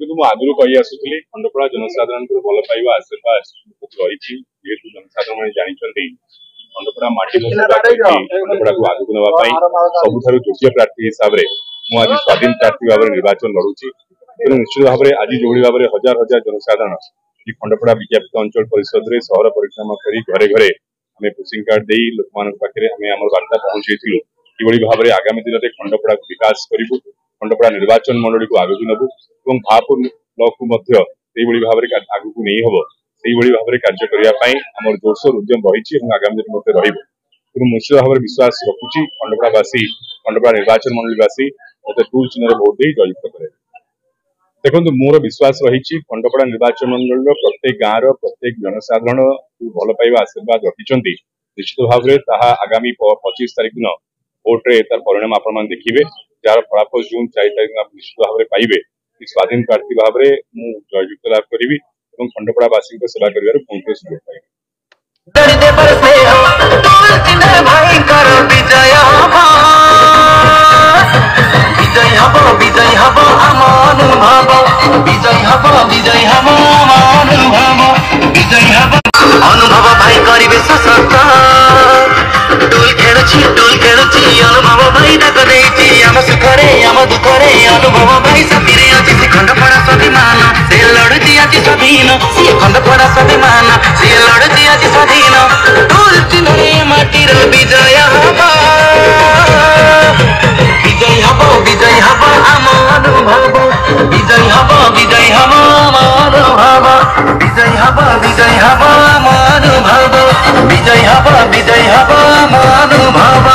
କିନ୍ତୁ ମୁଁ ଆଗରୁ କହି ଆସୁଥିଲି ଖଣ୍ଡପଡ଼ା ଜନସାଧାରଣଙ୍କର ଭଲ ପାଇବା ଆଶୀର୍ବାଦ ରହିଛି। ଯେହେତୁ ଜନସାଧାରଣ ଜାଣିଛନ୍ତି ଖଣ୍ଡପଡ଼ା ମାଟି ଖଣ୍ଡପଡ଼ାକୁ ଆଗକୁ ନେବା ପାଇଁ ସବୁଠାରୁ ଯୋଗ୍ୟ ପ୍ରାର୍ଥୀ ହିସାବରେ ମୁଁ ଆଜି ସ୍ୱାଧୀନ ପ୍ରାର୍ଥୀ ଭାବରେ ନିର୍ବାଚନ ଲଢୁଛି। ତେଣୁ ନିଶ୍ଚିତ ଭାବରେ ଆଜି ଯୋଉଭଳି ଭାବରେ ହଜାର ହଜାର ଜନସାଧାରଣ ಈ ಖಂಡಪଡ଼ା ವಿಜ್ಞಾಪಿತ ଅଞ୍ଚଳ ପରିଷଦରେ ସହର ପରିକ୍ରମା କରି ଘରେ ଘରେ ଆମେ ପୁସିଂ କାର୍ଡ ଦେଇ ଲୋକମାନଙ୍କ ପାଖରେ ଆମେ ଆମର ବାର୍ତ୍ତା ପହଞ୍ଚେଇଥିଲୁ କିଭଳି ଭାବରେ ଆଗାମୀ ଦିନରେ ଖଣ୍ଡପଡ଼ାକୁ ବିକାଶ କରିବୁ, ଖଣ୍ଡପଡ଼ା ନିର୍ବାଚନ ମଣ୍ଡଳୀକୁ ଆଗକୁ ନେବୁ ଏବଂ ଭାପୁର ବ୍ଲକକୁ ମଧ୍ୟ ସେଇଭଳି ଭାବରେ ଆଗକୁ ନେଇ ହବ ସେଇଭଳି ଭାବରେ କାର୍ଯ୍ୟ କରିବା ପାଇଁ ଆମର ଜୋରସୋର ଉଦ୍ୟମ ରହିଛି ଏବଂ ଆଗାମୀ ଦିନ ମଧ୍ୟ ରହିବ। ତେଣୁ ନିଶ୍ଚିତ ଭାବରେ ବିଶ୍ୱାସ ରଖୁଛି ଖଣ୍ଡପଡ଼ାବାସୀ ଖଣ୍ଡପଡ଼ା ନିର୍ବାଚନ ମଣ୍ଡଳୀବାସୀ ମୋତେ ଟୁଲ ଚିହ୍ନରେ ଭୋଟ ଦେଇ ଜୟଯୁକ୍ତ କରିବେ। ଦେଖନ୍ତୁ ମୋର ବିଶ୍ୱାସ ରହିଛି ଖଣ୍ଡପଡ଼ା ନିର୍ବାଚନ ମଣ୍ଡଳୀର ପ୍ରତ୍ୟେକ ଗାଁର ପ୍ରତ୍ୟେକ ଜନସାଧାରଣ ଭଲ ପାଇବା ଆଶୀର୍ବାଦ ରଖିଛନ୍ତି। ନିଶ୍ଚିତ ଭାବରେ ତାହା ଆଗାମୀ 25 ତାରିଖ ଦିନ ଭୋଟରେ ତାର ପରିଣାମ ଆପଣମାନେ ଦେଖିବେ, ଯାହାର ଫଳାଫଳ ଜୁନ 4 ତାରିଖ ଦିନ ନିଶ୍ଚିତ ଭାବରେ ପାଇବେ। ସ୍ୱାଧୀନ ପ୍ରାର୍ଥୀ ଭାବରେ ମୁଁ ଜୟଯୁକ୍ତ ଲାଭ କରିବି ଏବଂ ଖଣ୍ଡପଡ଼ାବାସୀଙ୍କ ସେବା କରିବାର ପୁଣି ସୁଯୋଗ ପାଇବି। अनुभव भाई करिवे सशक्त टोल खेलुची अनुभव भाई डाक देइची आम सुखरे आम दुखरे अनुभव भाई साथीरे अछि से खंडपड़ा स्वाभिमान से लड़ुची अछि स्वाधीन से खंडपड़ा स्वाभिमान से लड़ुची अछि स्वाधीन टोल चिन्हरे माटीर विजय हबो आम अनुभव विजय हबो आम अनुभव विजय हबो आम अनुभव विजय हबो आम अनुभव।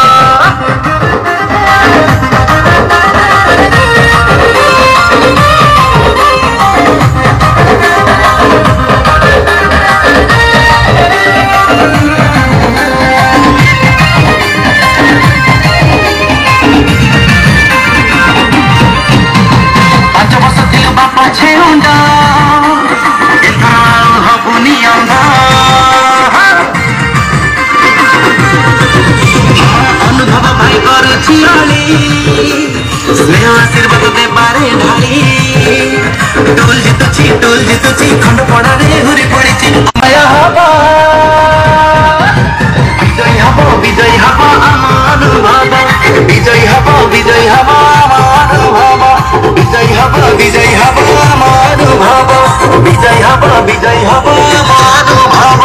आशीर्वाद दे बारे ढाली टोल जितुची खंडपड़ा रे घुरी पड़ीची विजय हबो आम अनुभव विजय हबो आम अनुभव विजय हबो आम अनुभव विजय हबो आम अनुभव।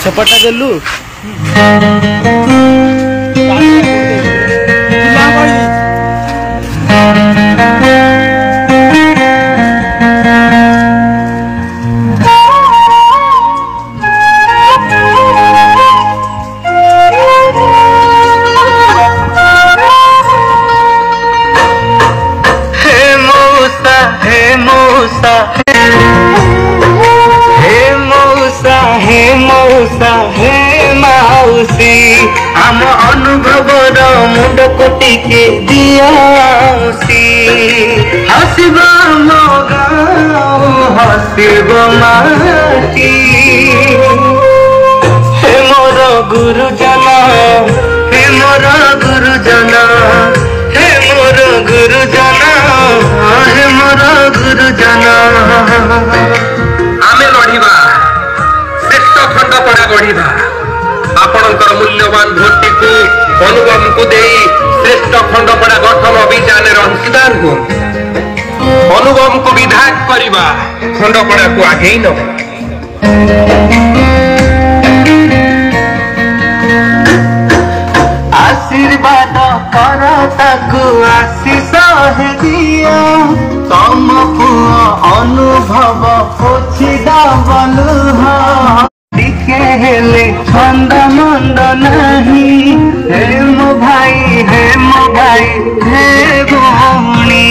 छपटा गलू आम अनुभव मुंड कोटी के दियासी हसब मो गाँव हसब माटी हे मोर गुरुजन हे मोर गुरुजन हे मोर गुरुजन हे मोर गुरुजन आमे लड़िबा श्रेष्ठ खंडपड़ा गढ़िबा आपणकर मूल्यवान भोटी को अनुगम को दे श्रेष्ठ खंडपड़ा गठन अभियान अंशदान को अनुगम को विधायक करवा खंडपड़ा को आगे न आशीर्वाद कर ताकू आशीष दिया तम पुआ अनुभव पोछि दबलु हेले छंद मंद नहीं हे मो भाई हे भौणी।